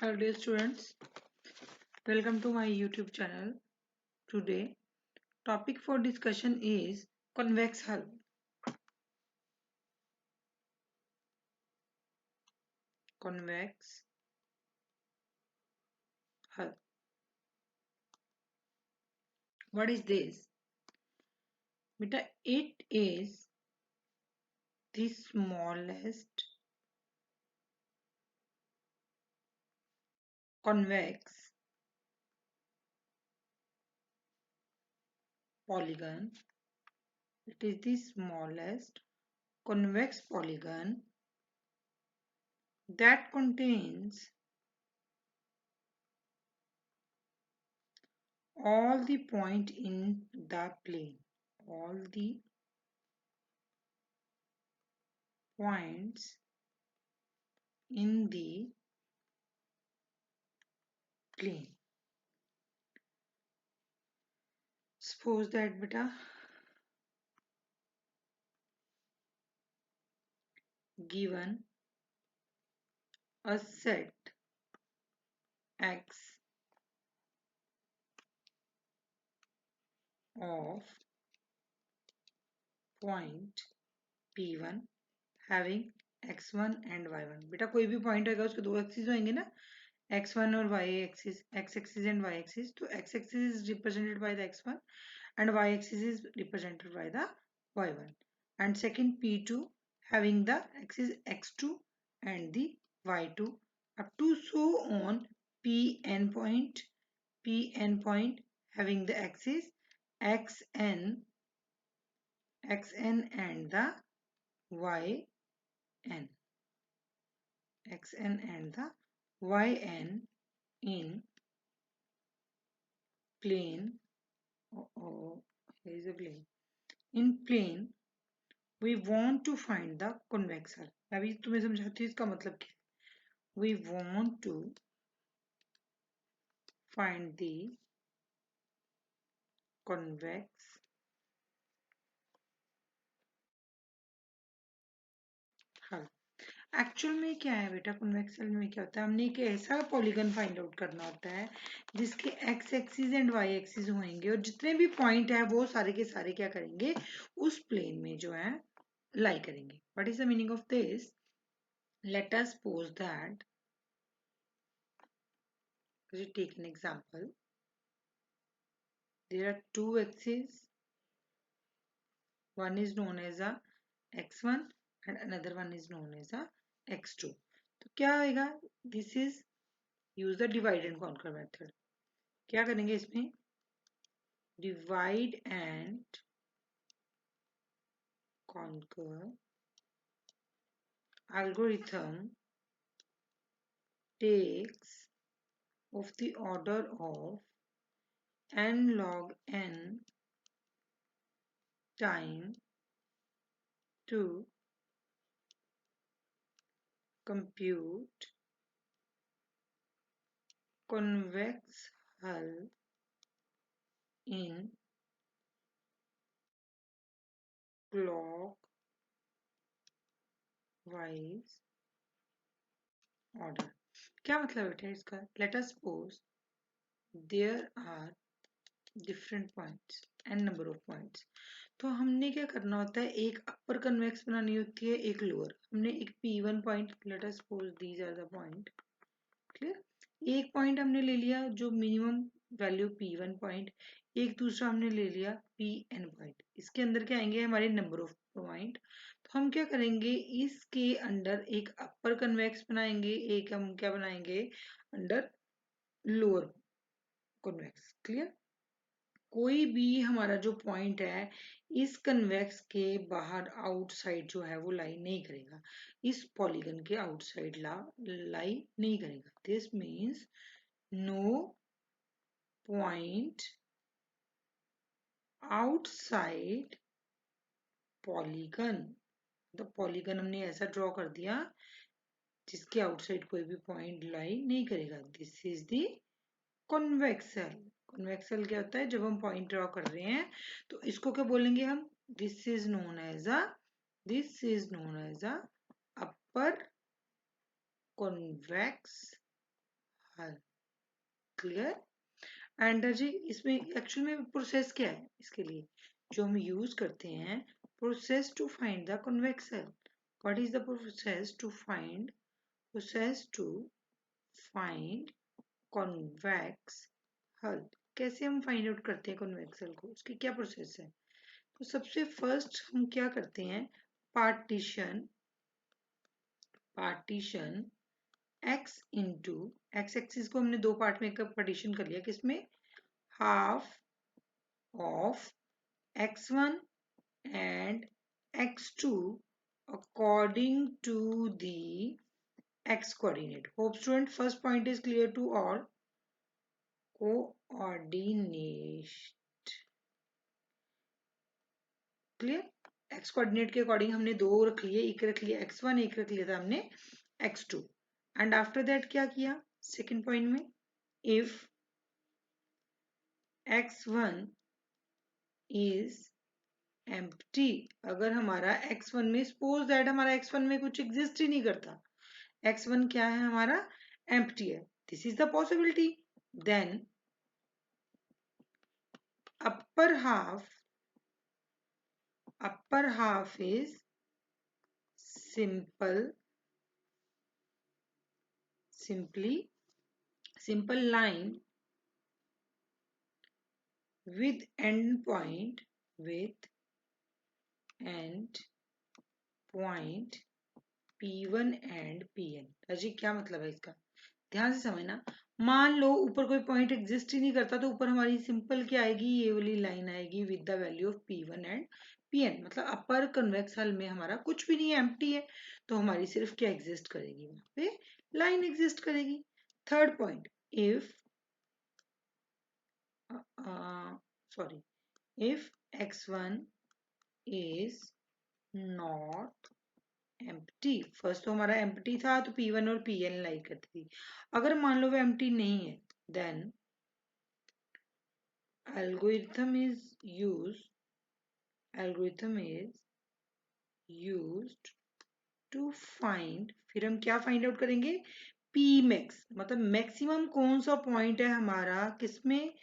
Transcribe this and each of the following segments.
Hello dear students, welcome to my YouTube channel. Today topic for discussion is convex hull. Convex hull. What is this? Beta, it is the smallest convex polygon. It is the smallest convex polygon that contains all the point in the plane. All the points in the plane. Suppose that beta given a set X of point P1 having x1 and y1. बेटा कोई भी point होगा उसके दो axis होंगे ना, x1 और y axis, x axis and y axis. तो x axis is represented by the x1 and y axis is represented by the y1, and second P2 having the axis x2 and the y2 up to so on Pn point having the axis xn and the yn, xn and the yn in plane. Oh, here is a plane. In plane we want to find the convex hull. अभी तुम्हें समझाती हूँ इसका मतलब क्या है. We want to find the convex hull. Actual में क्या है बेटा, कन्वेक्स हल में क्या होता है, हमने एक ऐसा पॉलीगन फाइंड आउट करना होता है जिसके X axis and Y axis होंगे और जितने भी पॉइंट है वो सारे के सारे क्या करेंगे, उस प्लेन में जो है लाई करेंगे. What is the meaning of this? Late us suppose that, take an example. There are two axes. One is known as a x1 and another one is known as a x2. तो क्या आएगा? This is use the divide and conquer method. क्या करेंगे इसमें? Divide and conquer algorithm takes of the order of n log n time to compute convex hull in clockwise order. क्या मतलब बेटा इसका? Let us suppose there are different points and number of points. तो हमने क्या करना होता है, एक अपर कन्वेक्स बनानी होती है, एक लोअर. हमने एक P1 point, let us suppose these are the point. Clear? एक पॉइंट हमने ले लिया जो मिनिमम वैल्यू P1 पॉइंट, एक दूसरा हमने ले लिया Pn पॉइंट. इसके अंदर क्या आएंगे हमारे नंबर ऑफ पॉइंट. तो हम क्या करेंगे, इसके अंदर एक अपर कन्वेक्स बनाएंगे, एक हम क्या बनाएंगे अंडर लोअर कन्वेक्स. क्लियर? कोई भी हमारा जो पॉइंट है इस कन्वेक्स के बाहर आउटसाइड जो है वो लाई नहीं करेगा, इस पॉलीगन के आउटसाइड लाई नहीं करेगा. This means no point outside polygon. तो पॉलीगन हमने ऐसा ड्रॉ कर दिया जिसके आउटसाइड कोई भी पॉइंट लाई नहीं करेगा. दिस इज द कॉन्वेक्स हल. कॉन्वेक्स हल क्या होता है, जब हम पॉइंट ड्रॉ कर रहे हैं तो इसको क्या बोलेंगे हम, this is known as a upper convex hull. Clear? And जी इसमें एक्चुअल में प्रोसेस क्या है इसके लिए जो हम यूज करते हैं, process to find the convex hull. What is the process to find? Process to find convex hull. कैसे हम फाइंड आउट करते हैं कॉन्वेक्स हल को, उसकी क्या प्रोसेस है? तो सबसे फर्स्ट हम क्या करते हैं, partition partition x into x axis को हमने दो पार्ट में पार्टीशन कर लिया, किसमें? Half of x1 and x2 according to the x coordinate. Hope student first point is clear to all. Coordinate clear? x coordinate के अकॉर्डिंग हमने दो रख लिए, एक रख लिया x1, एक रख लिया था हमने x2 एंड आफ्टर दैट क्या किया सेकेंड पॉइंट में, इफ x1 इज एम्प्टी, अगर हमारा x1 में सपोज दैट हमारा x1 में कुछ एग्जिस्ट ही नहीं करता, x1 क्या है हमारा एम्प्टी है, this is the possibility, then upper half is simple line with end point P1 and Pn। अजी क्या मतलब है इसका, ध्यान से समझना। मान लो ऊपर कोई पॉइंट एग्जिस्ट ही नहीं करता तो ऊपर हमारी सिंपल क्या आएगी, ये वाली लाइन आएगी with the value of P1 and Pn, मतलब अपर कन्वेक्स हल में हमारा कुछ भी नहीं है, एम्प्टी है, तो हमारी सिर्फ क्या एग्जिस्ट करेगी, वहां पे लाइन एग्जिस्ट करेगी। Third point, if sorry if x1 is not empty, first तो हमारा एम्प्टी था तो P1 और Pn लाई करती थी, अगर मान लो वो एम्प्टी नहीं है, then algorithm is used to find, फिर हम क्या फाइंड आउट करेंगे, P max, मतलब मैक्सिमम कौन सा पॉइंट है हमारा किसमें,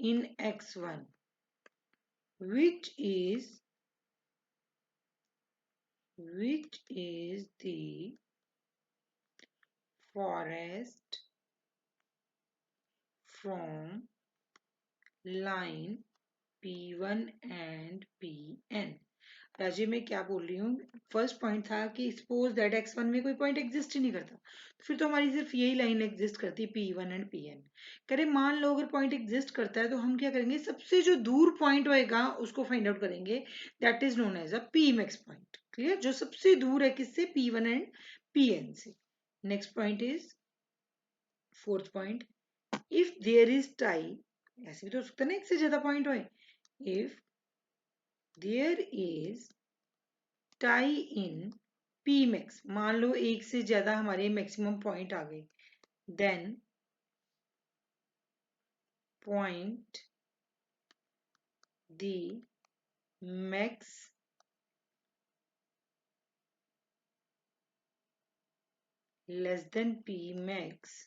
इन x1, which is the forest from line P1 and Pn। Rajiv मैं क्या बोल रही हूँ, फर्स्ट पॉइंट था कि सपोज दैट x1 में कोई पॉइंट एग्जिस्ट ही नहीं करता, तो फिर तो हमारी सिर्फ यही लाइन एग्जिस्ट करती है P1 एंड Pn। करे मान लो अगर पॉइंट एग्जिस्ट करता है तो हम क्या करेंगे, सबसे जो दूर पॉइंट होएगा उसको फाइंड आउट करेंगे, that is known as a P max point. Clear? जो सबसे दूर है किससे, P1 एंड Pn से। Next point is fourth point, if there is tie, ऐसे भी तो हो सकता है ना एक से ज्यादा पॉइंट होए, if there is tie in P max, मान लो एक से ज्यादा हमारे मैक्सिमम पॉइंट आ गए, then point the max less than P max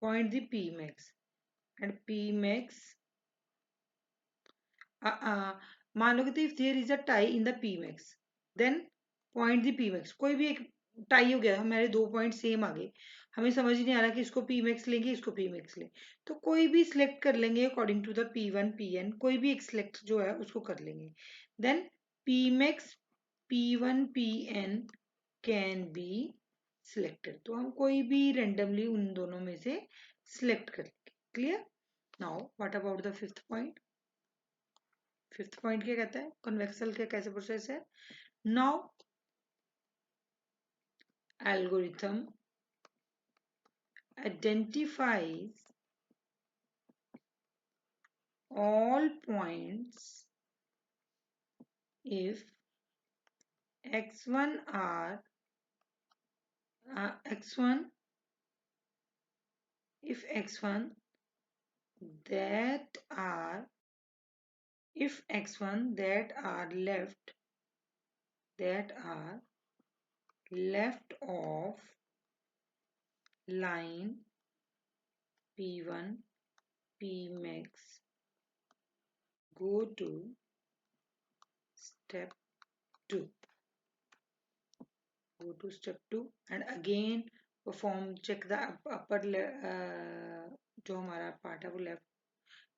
point the P max and P max मान लो कि if there is a tie in the P max then point the P max, कोई भी एक tie हो गया, हमारे दो पॉइंट सेम आ गए, हमें समझ नहीं आ रहा कि इसको P max लेंगे इसको P max ले, तो कोई भी सिलेक्ट कर लेंगे according to the P1 Pn, कोई भी एक सिलेक्ट जो है उसको कर लेंगे, then P max P1 Pn can be selected, तो हम कोई भी रेंडमली उन दोनों में से सिलेक्ट कर लेंगे। Clear? Now what about the fifth point, fifth point क्या कहता है, कन्वेक्सल का कैसे प्रोसेस है, now algorithm identifies all points if x1 are x1 if x1 that are if x1 that are left that are left of line P1 P max go to step 2. Go to step 2 and again perform check the upper जो हमारा part है वो left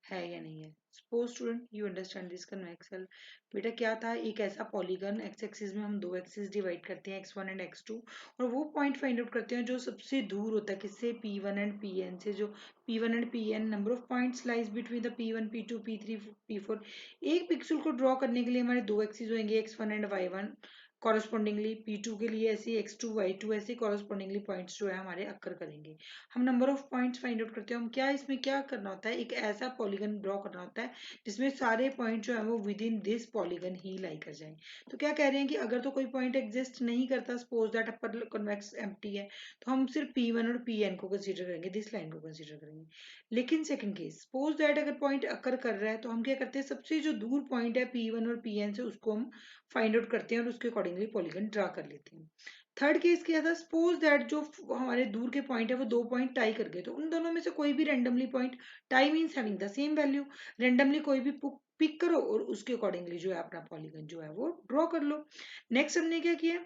है या नहीं है. Suppose student you understand this convex hull. बेटा क्या था, एक ऐसा पॉलीगन एक्स एक्सिस में हम दो एक्सिस डिवाइड करते हैं x1 एंड x2 और वो पॉइंट फाइंड आउट करते हैं जो सबसे दूर होता है किससे, p1 एंड pn से. जो p1 and pn number of points lies between the p1 p2 p3 p4. एक पिक्सल को ड्रॉ करने के लिए हमारे दो एक्सिस होंगे x1 and y1. Correspondingly P2 के लिए ऐसे x2 y2 ऐसे कॉरस्पॉन्डिंगली पॉइंट्स जो है हमारे अक्कर करेंगे. हम number of points find out करते हैं. हम क्या इसमें क्या करना होता है, एक ऐसा पॉलीगन ड्रॉ करना होता है जिसमें सारे पॉइंट जो है वो विद इन दिस पॉलीगन ही लाई कर जाएं. तो क्या कह रहे हैं कि अगर तो कोई पॉइंट एग्जिस्ट नहीं करता, suppose that upper convex empty है, तो हम सिर्फ P1 और Pn को कंसीडर करेंगे, दिस लाइन को कंसीडर करेंगे. लेकिन सेकंड केस, सपोज दैट अगर पॉइंट अकर कर रहा है तो हम क्या करते हैं, सबसे जो दूर पॉइंट है P1 और Pn से उसको हम फाइंड आउट करते हैं और उसके अकॉर्डिंगली पॉलीगन ड्रा कर लेते हैं. थर्ड केस क्या था, सपोज दैट जो हमारे दूर के पॉइंट है वो दो पॉइंट टाई कर गए, तो उन दोनों में से कोई भी randomly point, tie means having the same value, randomly कोई भी पिक करो और उसके अकॉर्डिंगली जो है अपना पॉलीगन जो है वो ड्रॉ कर लो. नेक्स्ट हमने क्या किया,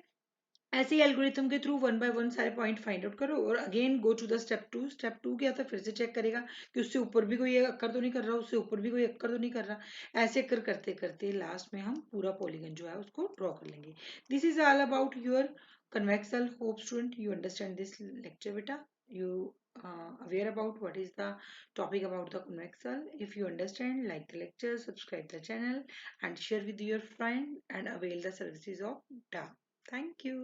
ऐसे ही एल्गोरिथम के थ्रू वन बाय वन सारे पॉइंट फाइंड आउट करो और again go to the step 2. Step 2 क्या था, फिर से चेक करेगा कि उससे ऊपर भी कोई अक्कर तो नहीं कर रहा, उससे ऊपर भी कोई अक्कर तो नहीं कर रहा. ऐसे कर करते करते लास्ट में हम पूरा पॉलीगन जो है उसको ड्रॉ कर लेंगे. This is all about your convexal. Hope student you understand this lecture beta. You aware about what is the topic about the convexal. If you understand, like the lecture, subscribe the channel and share with your friend and avail the services of DA. Thank you.